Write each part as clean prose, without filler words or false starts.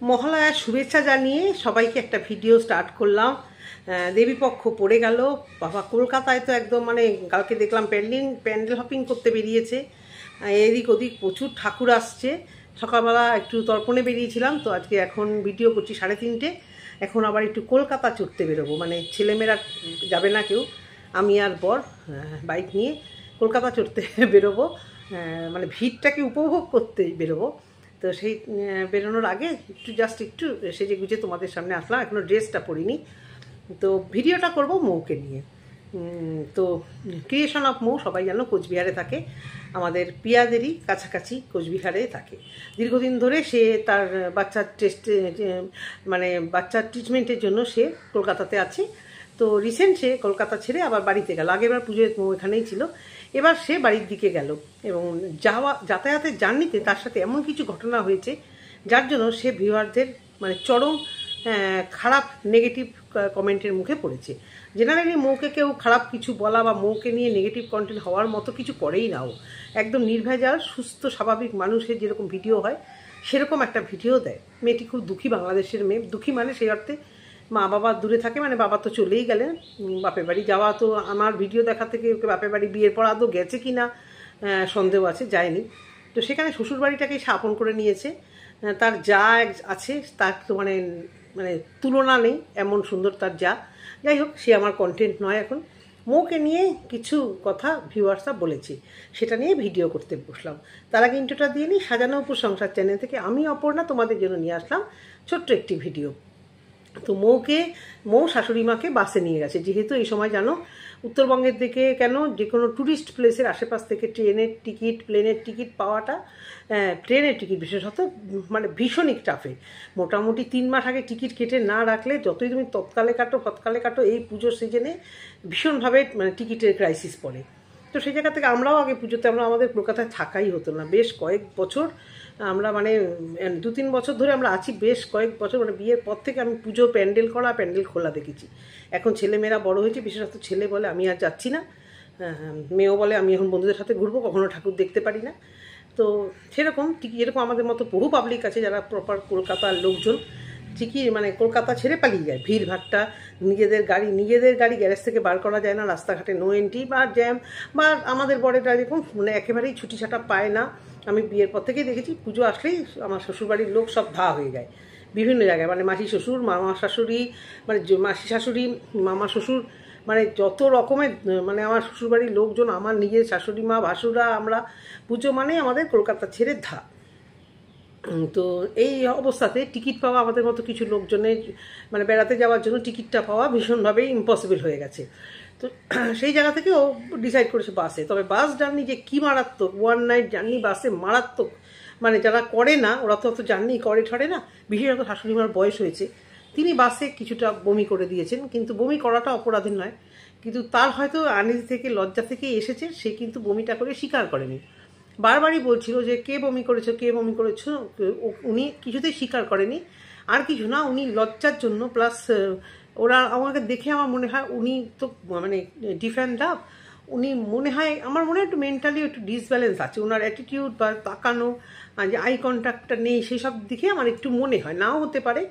মহালয়ার শুভেচ্ছা জানিয়ে সবাইকে একটা ভিডিও স্টার্ট করলাম। দেবীপক্ষ পড়ে গেল বাবা। কলকাতায় তো একদম কালকে দেখলাম প্যান্ডেল হপিং করতে বেরিয়েছে, এদিক ওদিক প্রচুর ঠাকুর আসছে। সকালবেলা একটু তর্পণে বেরিয়েছিলাম, তো আজকে এখন ভিডিও করছি 3:30। এখন আবার একটু কলকাতা চড়তে বেরোবো, ছেলেমেয়েরা যাবে না কেউ, আমি আর বর বাইক নিয়ে কলকাতা চড়তে বেরোবো, ভিড়টাকে উপভোগ করতে বেরোবো। তো সেই বেরোনোর আগে একটু সেজে গুজে তোমাদের সামনে আসলাম, এখনও ড্রেসটা পরিনি। তো ভিডিওটা করব মৌকে নিয়ে। তো ক্রিয়েশন অফ মৌ সবাই জানো কোচবিহারে থাকে, আমাদের পিয়াদেরই কাছাকাছি কোচবিহারে থাকে। দীর্ঘদিন ধরে সে তার বাচ্চার বাচ্চার ট্রিটমেন্টের জন্য সে কলকাতাতে আছে। তো রিসেন্ট সে কলকাতা ছেড়ে আবার বাড়িতে গেল। আগেরবার পুজোয় মৌ এখানেই ছিল, এবার সে বাড়ির দিকে গেল এবং যাতায়াতের জার্নিতে তার সাথে এমন কিছু ঘটনা হয়েছে যার জন্য সে ভিউয়ারদের চরম খারাপ নেগেটিভ কমেন্টের মুখে পড়েছে। জেনারেলি মৌকে কেউ খারাপ কিছু বলা বা মৌকে নিয়ে নেগেটিভ কন্টেন্ট হওয়ার মতো কিছু করেই না। ও একদম নির্ভেজাল সুস্থ স্বাভাবিক মানুষের যেরকম ভিডিও হয় সেরকম একটা ভিডিও দেয়। মেয়েটি খুব দুঃখী, বাংলাদেশের মেয়ে। দুঃখী সেই অর্থে মা বাবা দূরে থাকে, বাবা তো চলেই গেলেন বাপের বাড়ি। যাওয়া তো আমার ভিডিও দেখা থেকে ওকে বাপের বাড়ি বিয়ের পর আদৌ গেছে কি না সন্দেহ আছে, যায়নি। তো সেখানে শ্বশুর বাড়িটাকেই সে আপন করে নিয়েছে। তার যা আছে তার তো তুলনা নেই, এমন সুন্দর তার যা। যাই হোক, সে আমার কন্টেন্ট নয়। এখন মৌকে নিয়ে কিছু কথা ভিউয়ার্সরা বলেছি, সেটা নিয়ে ভিডিও করতে বসলাম। তার আগে ইন্ট্রোটা দিয়ে নিই। সাজানো উপর সংসার চ্যানেল থেকে আমি অপর্ণা তোমাদের জন্য নিয়ে আসলাম ছোট্ট একটি ভিডিও। তো মৌ শাশুড়ি মাকে বাসে নিয়ে গেছে, যেহেতু এই সময় জানো উত্তরবঙ্গের দিকে কেন যে কোনো ট্যুরিস্ট প্লেসের আশেপাশ থেকে ট্রেনের টিকিট, প্লেনের টিকিট পাওয়াটা, ট্রেনের টিকিট বিশেষত ভীষণই টাফে। মোটামুটি 3 মাস আগে টিকিট কেটে না রাখলে যতই তুমি তৎকালে কাটো এই পুজোর সিজনে ভীষণভাবে টিকিটের ক্রাইসিস পড়ে। তো সেই জায়গা থেকে আমরাও আগে পুজোতে আমাদের কলকাতায় থাকাই হতো না। বেশ কয়েক বছর আমরা 2-3 বছর ধরে আমরা আছি, বেশ কয়েক বছর বিয়ের পর থেকে আমি পুজো প্যান্ডেল খোলা দেখেছি। এখন ছেলেমেয়েরা বড় হয়েছে, বিশেষত ছেলে বলে আমি আর যাচ্ছি না, মেয়েও বলে আমি এখন বন্ধুদের সাথে ঘুরবো, কখনো ঠাকুর দেখতে পারি না। তো সেরকম যেরকম আমাদের মতো বহু পাবলিক আছে যারা প্রপার কলকাতার লোকজন, ঠিকই কলকাতা ছেড়ে পালিয়ে যায়। ভিড়ভাট্টা, নিজেদের গাড়ি গ্যারেজ থেকে বার করা যায় না, রাস্তাঘাটে নো এন্ট্রি বা জ্যাম, বা আমাদের বড়েরা যেরকম একেবারেই ছুটি ছাটা পায় না। আমি বিয়ের পর থেকেই দেখেছি পুজো আসলেই আমার শ্বশুরবাড়ির লোক সব ধা হয়ে যায় বিভিন্ন জায়গায়, মাসি শ্বশুর, মামা শাশুড়ি, মাসি শাশুড়ি, মামা শ্বশুর, যত রকমের আমার শ্বশুরবাড়ির লোকজন, আমার নিজের শাশুড়ি মা, ভাসুরা, আমরা পুজো আমাদের কলকাতা ছেড়ে ধা। তো এই অবস্থাতে টিকিট পাওয়া আমাদের মতো কিছু লোকজনের বেড়াতে যাওয়ার জন্য টিকিটটা পাওয়া ভীষণভাবেই ইম্পসিবল হয়ে গেছে। তো সেই জায়গা থেকে ও ডিসাইড করেছে বাসে। তবে বাস জার্নি যে কী মারাত্মক, 1 নাইট জার্নি বাসে মারাত্মক। যারা করে না ওরা তো অত জার্নি ঠরে না। বিশেষত শাশুড়ি মার বয়স হয়েছে, তিনি বাসে কিছুটা বমি করে দিয়েছেন, কিন্তু বমি করাটা অপরাধী নয়। কিন্তু তার হয়তো আনিজ থেকে লজ্জা থেকে এসেছে, সে কিন্তু বমিটা করে স্বীকার করেনি। বারবারই বলছিল যে কে বমি করেছো। উনি কিছুতেই স্বীকার করেনি। আর কিছু না, উনি লজ্জার জন্য, প্লাস ওরা আমাকে দেখে আমার মনে হয় উনি তো ডিফেন্ড আপ, উনি আমার মনে হয় একটু মেন্টালি একটু ডিসব্যালেন্স আছে। ওনার অ্যাটিটিউড বা তাকানো, যে আই কন্ট্যাক্টটা নেই, সেই সব দিকে আমার একটু মনে হয়, নাও হতে পারে।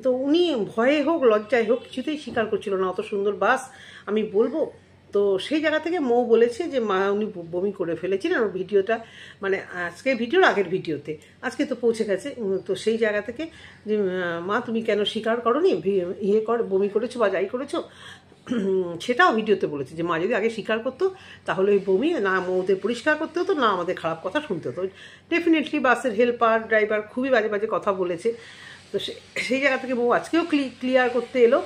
তো উনি ভয়ে হোক লজ্জায় হোক কিছুতেই স্বীকার করছিল না অত সুন্দর বাস আমি বলবো। তো সেই জায়গা থেকে মৌ বলেছে যে মা উনি বমি করে ফেলেছিলেন। ওর ভিডিওটা আজকে ভিডিওর আগের ভিডিওতে, আজকে তো পৌঁছে গেছে। তো সেই জায়গা থেকে যে মা তুমি কেন স্বীকার করোনি, বমি করেছো বা যাই করেছো, সেটাও ভিডিওতে বলেছে যে মা যদি আগে স্বীকার করতো তাহলে ওই বমি না মৌদের পরিষ্কার করতে হতো, না আমাদের খারাপ কথা শুনতে হতো। ডেফিনেটলি বাসের হেল্পার, ড্রাইভার খুবই বাজে বাজে কথা বলেছে। তো সেই জায়গা থেকে মৌ আজকেও ক্লিয়ার করতে এলো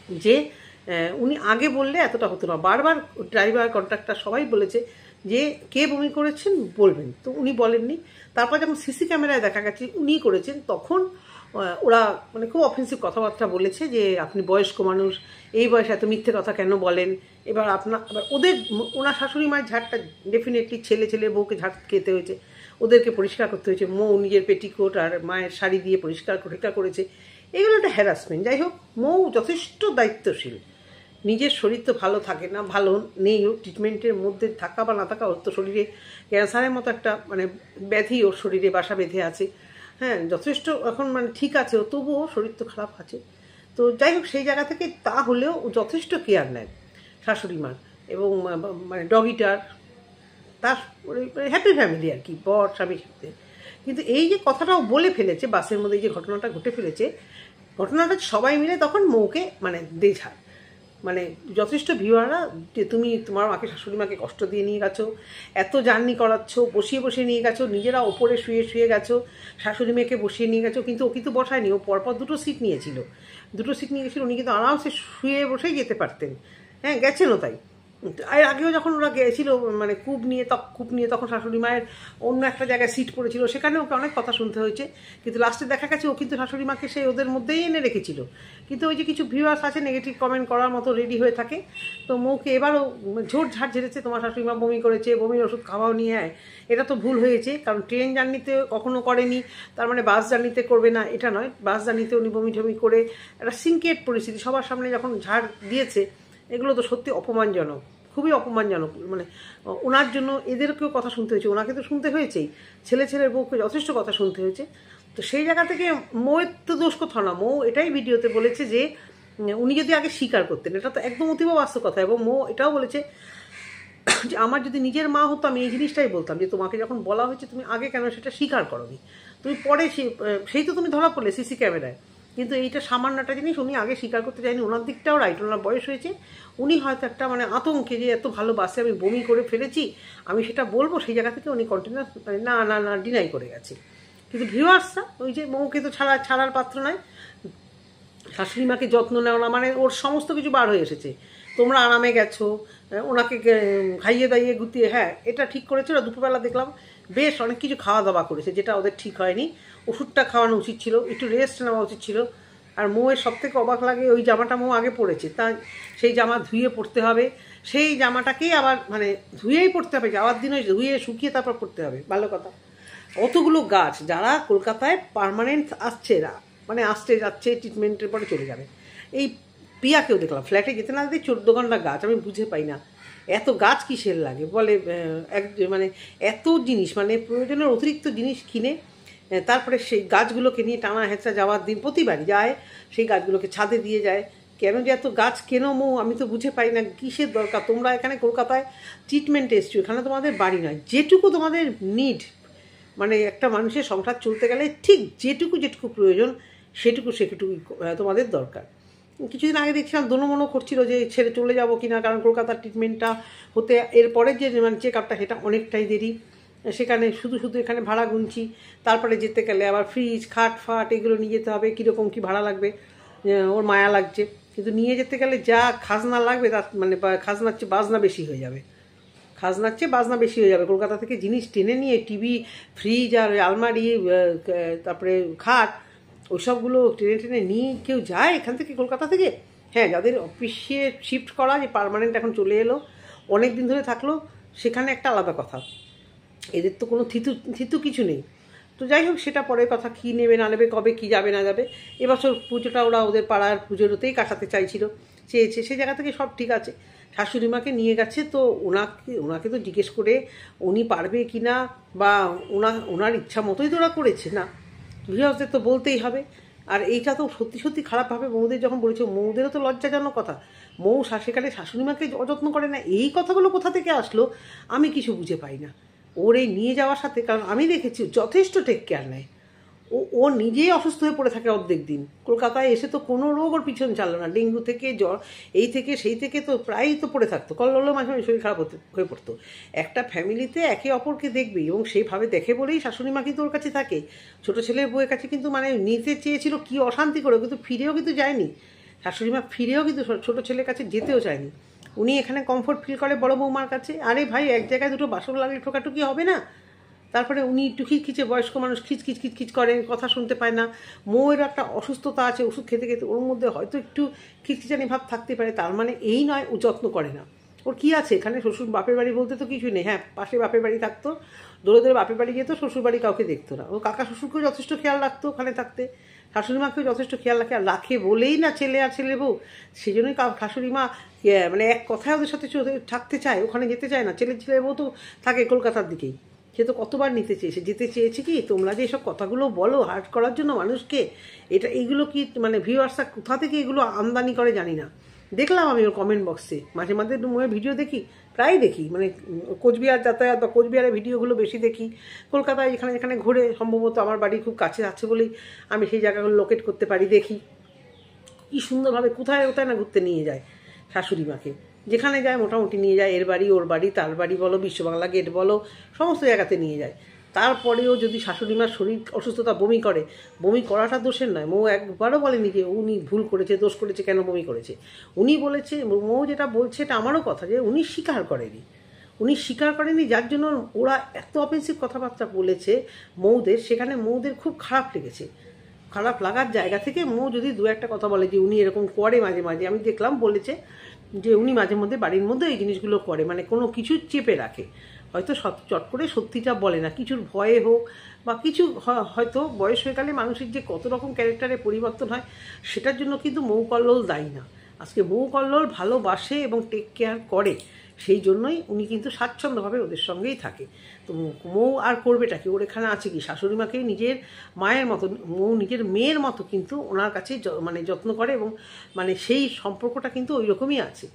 যে উনি আগে বললে এতটা হতো না। বারবার ড্রাইভার, কন্ট্রাক্টর সবাই বলেছে যে কে বমি করেছেন বলবেন, তো উনি বলেননি। তারপর যখন সিসি ক্যামেরায় দেখা গেছে উনি করেছেন, তখন ওরা খুব অফেন্সিভ কথাবার্তা বলেছে যে আপনি বয়স্ক মানুষ, এই বয়সে এত মিথ্যে কথা কেন বলেন। এবার ওনার শাশুড়ি মায়ের ঝাড়টা ডেফিনেটলি ছেলে বউকে ঝাড় খেতে হয়েছে, ওদেরকে পরিষ্কার করতে হয়েছে। মৌ নিজের পেটিকোট আর মায়ের শাড়ি দিয়ে পরিষ্কার করেছে। এগুলো একটা হ্যারাসমেন্ট। যাই হোক, মৌ যথেষ্ট দায়িত্বশীল। নিজের শরীর তো ভালো থাকে না, ভালো নেই, ও ট্রিটমেন্টের মধ্যে থাকা বা না থাকা, ওর তো শরীরে ক্যান্সারের মতো একটা ব্যাধি ওর শরীরে বাসা বেঁধে আছে। হ্যাঁ যথেষ্ট এখন মানে ঠিক আছে, ও তবুও শরীর তো খারাপ আছে। তো যাই হোক সেই জায়গা থেকে তা হলেও ও যথেষ্ট কেয়ার নেয় শাশুড়ি মার, এবং মানে ডগিটার, তার হ্যাপি ফ্যামিলি আর কি, বর স্বামীর সাথে। কিন্তু এই যে কথাটাও বলে ফেলেছে বাসের মধ্যে, এই যে ঘটনাটা ঘটে ফেলেছে, ঘটনাটা সবাই মিলে তখন মৌকে মানে দেঝাড়, মানে যথেষ্ট ভিউয়াররা যে তুমি তোমার মাকে, শাশুড়ি মাকে কষ্ট দিয়ে নিয়ে গেছো, এত জার্নি করাচ্ছ, বসিয়ে বসিয়ে নিয়ে গেছো, নিজেরা ওপরে শুয়ে শুয়ে গেছো, শাশুড়ি মেয়েকে বসিয়ে নিয়ে গেছো, কিন্তু ও কিন্তু বসায়নি, ও পরপর দুটো সিট নিয়েছিল, উনি কিন্তু আরামসে শুয়ে বসেই যেতে পারতেন। হ্যাঁ গেছেনও তাই। এর আগেও যখন ওরা গিয়েছিল মানে কূপ নিয়ে তখন শাশুড়ি মায়ের অন্য একটা জায়গায় সিট পড়েছিল, সেখানে ওকে অনেক কথা শুনতে হয়েছে, কিন্তু লাস্টে দেখা গেছে ও কিন্তু শাশুড়ি মাকে সেই ওদের মধ্যেই এনে রেখেছিল। কিন্তু ওই যে কিছু ভিউয়ার্স আছে নেগেটিভ কমেন্ট করার মতো রেডি হয়ে থাকে, তো মৌকে এবারও ঝোট ঝাড় ঝেড়েছে, তোমার শাশুড়ি মা বমি করেছে, বমির ওষুধ খাওয়াও নিয়ে আয়। এটা তো ভুল হয়েছে, কারণ ট্রেন জার্নিতে কখনো করেনি, তার মানে বাস জার্নিতে করবে না এটা নয়, বাস জার্নিতে উনি বমি ঠমি করে একটা সিনক্রেট পরিস্থিতি সবার সামনে যখন ঝাড় দিয়েছে, এগুলো তো সত্যি অপমানজনক, খুবই অপমানজনক। মানে ওনার জন্য এদেরকেও কথা শুনতে হয়েছে, ওনাকে তো শুনতে হয়েছেই, ছেলের বউকে যথেষ্ট কথা শুনতে হয়েছে। তো সেই জায়গা থেকে মৌয়ের তো দোষ কোথাও না, মৌ এটাই ভিডিওতে বলেছে যে উনি যদি আগে স্বীকার করতেন, এটা তো একদম অতীব বাস্তব কথা। এবং মৌ এটাও বলেছে যে আমার যদি নিজের মা হতো আমি এই জিনিসটাই বলতাম, যে তোমাকে যখন বলা হয়েছে তুমি আগে কেন সেটা স্বীকার করোনি, তুমি পরে সেই তো তুমি ধরা পড়লে সিসি ক্যামেরায়। কিন্তু এইটা সামান্য একটা জিনিস উনি আগে স্বীকার করতে চাইনি, ওনার দিকটাও রাইট, ওনার বয়স হয়েছে, উনি হয়তো একটা মানে আতঙ্কে যে এত ভালো বাসে আমি বমি করে ফেলেছি আমি সেটা বলবো, সেই জায়গা থেকে উনি কন্টিনিউয়াস না ডিনাই করে গেছে। কিন্তু ভিউয়ার্সরা ওই যে মৌকে তো ছাড়ার পাত্র নয়, শাশুড়ি মাকে যত্ন নেওয়া না মানে ওর সমস্ত কিছু বার হয়ে এসেছে। তোমরা আরামে গেছো, ওনাকে খাইয়ে দাইয়ে গুতিয়ে, হ্যাঁ এটা ঠিক করেছে। ওরা দুপুরবেলা দেখলাম বেশ অনেক কিছু খাওয়া দাওয়া করেছে, যেটা ওদের ঠিক হয়নি, ওষুধটা খাওয়ানো উচিত ছিল, একটু রেস্ট নেওয়া উচিত ছিল। আর মৌয়ের সব থেকে অবাক লাগে ওই জামাটা মৌ আগে পরেছে, তা সেই জামা ধুয়ে পরতে হবে, সেই জামাটাকেই আবার মানে ধুয়েই পরতে হবে, যাওয়ার দিন ওই ধুয়ে শুকিয়ে তারপর পরতে হবে। ভালো কথা, অতগুলো গাছ যারা কলকাতায় পার্মানেন্ট আসছে, মানে আসছে যাচ্ছে ট্রিটমেন্টের পরে চলে যাবে, এই পিয়াকেও দেখলাম ফ্ল্যাটে যেতে না যেতে 14 ঘন্টা গাছ, আমি বুঝে পাই না এত গাছ কিসের লাগে বলে। মানে এত জিনিস মানে প্রয়োজনের অতিরিক্ত জিনিস কিনে তারপরে সেই গাছগুলোকে নিয়ে টানা হেঁচড়া যাওয়ার দিন প্রতিবারই যায়, সেই গাছগুলোকে ছাদে দিয়ে যায়। কেন যে এত গাছ কেন মো আমি তো বুঝে পাই না, কিসের দরকার? তোমরা এখানে কলকাতায় ট্রিটমেন্টে এসছো, এখানে তোমাদের বাড়ি নয়, যেটুকু তোমাদের নিড মানে একটা মানুষের সংসার চলতে গেলে ঠিক যেটুকু প্রয়োজন সেটুকু তোমাদের দরকার। কিছুদিন আগে দেখছিলাম দোনোমনো করছিল যে ছেড়ে চলে যাবো কিনা, কারণ কলকাতার ট্রিটমেন্টটা হতে এরপরে যে মানে চেক আপটা সেটা অনেকটাই দেরি, সেখানে শুধু এখানে ভাড়া গুনছি, তারপরে যেতে গেলে আবার ফ্রিজ খাট ফাট এগুলো নিয়ে যেতে হবে, কীরকম কী ভাড়া লাগবে ওর মায়া লাগছে। কিন্তু নিয়ে যেতে গেলে যা খাজনা লাগবে তার মানে খাজনার চেয়ে বাজনা বেশি হয়ে যাবে। কলকাতা থেকে জিনিস টেনে নিয়ে টিভি ফ্রিজ আর আলমারি তারপরে খাট ওইসবগুলো টেনে নিয়ে কেউ যায় এখান থেকে কলকাতা থেকে? হ্যাঁ, যাদের অফিসে শিফট করা যে পার্মানেন্ট এখন চলে এলো, অনেক দিন ধরে থাকলো, সেখানে একটা আলাদা কথা, এদের তো কোনো থিতু কিছু নেই। তো যাই হোক সেটা পরের কথা, কী নেবে না নেবে, কবে কী যাবে না যাবে। এবছর পুজোটা ওরা ওদের পাড়ার পুজোতেই কাটাতে চেয়েছে, সেই জায়গা থেকে সব ঠিক আছে। শাশুড়ি মাকে নিয়ে গেছে, তো ওনাকে তো জিজ্ঞেস করে উনি পারবে কি না, বা ওনার ইচ্ছা মতোই তো ওরা করেছে না, ভিউয়ার্সদের তো বলতেই হবে। আর এইটা তো সত্যি খারাপভাবে মৌদের যখন বলেছে, মৌদেরও তো লজ্জাজনক কথা, মৌ সেখানে শাশুড়ি মাকে অযত্ন করে না, এই কথাগুলো কোথা থেকে আসলো আমি কিছু বুঝে পাই না। ওর এই নিয়ে যাওয়ার সাথে, কারণ আমি দেখেছি যথেষ্ট টেক কেয়ার নেয়, ও নিজেই অসুস্থ হয়ে পড়ে থাকে অর্ধেক দিন। কলকাতায় এসে তো কোনো রোগ ওর পিছন চাললো না, ডেঙ্গু থেকে জ্বর এই থেকে সেই থেকে তো প্রায়ই তো পড়ে থাকতো, কল্লো মাঝে মাঝে শরীর খারাপ হয়ে পড়তো। একটা ফ্যামিলিতে একে অপরকে দেখবে, এবং সেইভাবে দেখে বলেই শাশুড়ি মা কিন্তু ওর কাছে থাকে। ছোটো ছেলের বউয়ের কাছে কিন্তু মানে নিতে চেয়েছিল কি অশান্তি করে, কিন্তু ফিরেও কিন্তু যায়নি, শাশুড়ি মা ফিরেও কিন্তু ছোটো ছেলের কাছে যেতেও চায়নি। উনি এখানে কমফোর্ট ফিল করে বড় বৌমার কাছে। আরে ভাই, এক জায়গায় দুটো বাসন লাগলে ঠোকাঠুকি হবে না? তারপরে উনি একটু খিচখিচে বয়স্ক মানুষ, খিচখিচ করে, কথা শুনতে পায় না। মৌয়ের একটা অসুস্থতা আছে, ওষুধ খেতে খেতে ওর মধ্যে হয়তো একটু খিচখিচানি ভাব থাকতে পারে, তার মানে এই নয় ও যত্ন করে না। ওর কি আছে এখানে? শ্বশুর বাপের বাড়ি বলতে তো কিছুই নেই। হ্যাঁ, পাশে বাপের বাড়ি থাকতো, দৌড়ে বাপের বাড়ি যেত, শ্বশুর বাড়ি কাউকে দেখতো না। ও কাকা শ্বশুরকেও যথেষ্ট খেয়াল রাখতো ওখানে থাকতে, শাশুড়ি মাকেও যথেষ্ট খেয়াল রাখে বলেই না ছেলে আর ছেলে বউ, সেই জন্যই শাশুড়ি মা মানে এক কথায় ওদের সাথে থাকতে চায়, ওখানে যেতে চায় না। ছেলে বউ তো থাকে কলকাতার দিকেই, সে তো কতবার নিতে চেয়েছে, যেতে চেয়েছে। কি তোমরা যে এসব কথাগুলো বলো হার্ট করার জন্য মানুষকে, এইগুলো কি মানে ভিউয়ার্সরা কোথা থেকে এগুলো আমদানি করে জানি না। দেখলাম আমি ওর কমেন্ট বক্সে মাঝে মাঝে ভিডিও দেখি, প্রায় দেখি, মানে কোচবিহার যাতায়াত বা কোচবিহারের ভিডিওগুলো বেশি দেখি। কলকাতায় এখানে এখানে ঘুরে, সম্ভবত আমার বাড়ি খুব কাছে আছে বলেই আমি সেই জায়গাগুলো লোকেট করতে পারি, দেখি কি সুন্দরভাবে কোথায় কোথায় না ঘুরতে নিয়ে যায় শাশুড়ি মাকে। যেখানে যায় মোটামুটি নিয়ে যায়, এর বাড়ি ওর বাড়ি তার বাড়ি বলো, বিশ্ববাংলা গেট বলো, সমস্ত জায়গাতে নিয়ে যায়। তারপরেও যদি শাশুড়ি মার শরীর অসুস্থতা, বমি করে, বমি করাটা দোষের নয়। মৌ একবারও বলেনি যে উনি ভুল করেছে, দোষ করেছে, কেন বমি করেছে। উনি বলেছে, মৌ যেটা বলছে এটা আমারও কথা, যে উনি স্বীকার করেনি, যার জন্য ওরা এত অফেন্সিভ কথাবার্তা বলেছে মৌদের, সেখানে মৌদের খুব খারাপ লেগেছে। খারাপ লাগার জায়গা থেকে মৌ যদি দু একটা কথা বলে যে উনি এরকম করে মাঝে মাঝে, আমি দেখলাম বলেছে যে উনি মাঝে মধ্যে বাড়ির মধ্যে এই জিনিসগুলো করে, মানে কোনো কিছু চেপে রাখে, হয়তো চট করে সত্যিটা বলে না, কিছুর ভয়ে হোক বা কিছু, হয়তো বয়স হয়ে গেলে মানুষের যে কত রকম ক্যারেক্টারে পরিবর্তন হয়, সেটার জন্য কিন্তু মৌ কল্লোল দায়ী না। আজকে মৌ কল্লোল ভালোবাসে এবং টেক কেয়ার করে, সেই জন্যই উনি কিন্তু স্বাচ্ছন্দ্যভাবে ওদের সঙ্গেই থাকে। তো মৌ আর করবেটা কি, ওর এখানে আছে কি, শাশুড়ি মাকে নিজের মায়ের মতো, মৌ নিজের মেয়ের মতো কিন্তু ওনার কাছে মানে যত্ন করে, এবং মানে সেই সম্পর্কটা কিন্তু ওই রকমই আছে।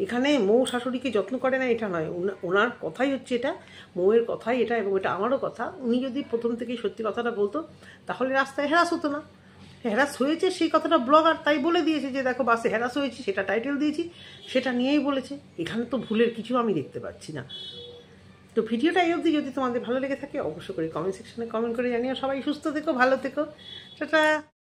এখানে মৌ শাশুড়িকে যত্ন করে না এটা নয়, ওনার কথাই হচ্ছে এটা, মৌয়ের কথাই এটা, এবং এটা আমারও কথা। উনি যদি প্রথম থেকেই সত্যি কথাটা বলতো তাহলে রাস্তায় হ্যারাস হতো না। হ্যারাস হয়েছে সেই কথাটা ব্লগার তাই বলে দিয়েছে, যে দেখো বাসে হ্যারাস হয়েছে, সেটা টাইটেল দিয়েছি, সেটা নিয়েই বলেছে। এখানে তো ভুলের কিছু আমি দেখতে পাচ্ছি না। তো ভিডিওটা এই অবধি, যদি তোমাদের ভালো লেগে থাকে অবশ্যই করে কমেন্ট সেকশনে কমেন্ট করে জানিও। সবাই সুস্থ থেকো, ভালো থেকো, টাটা।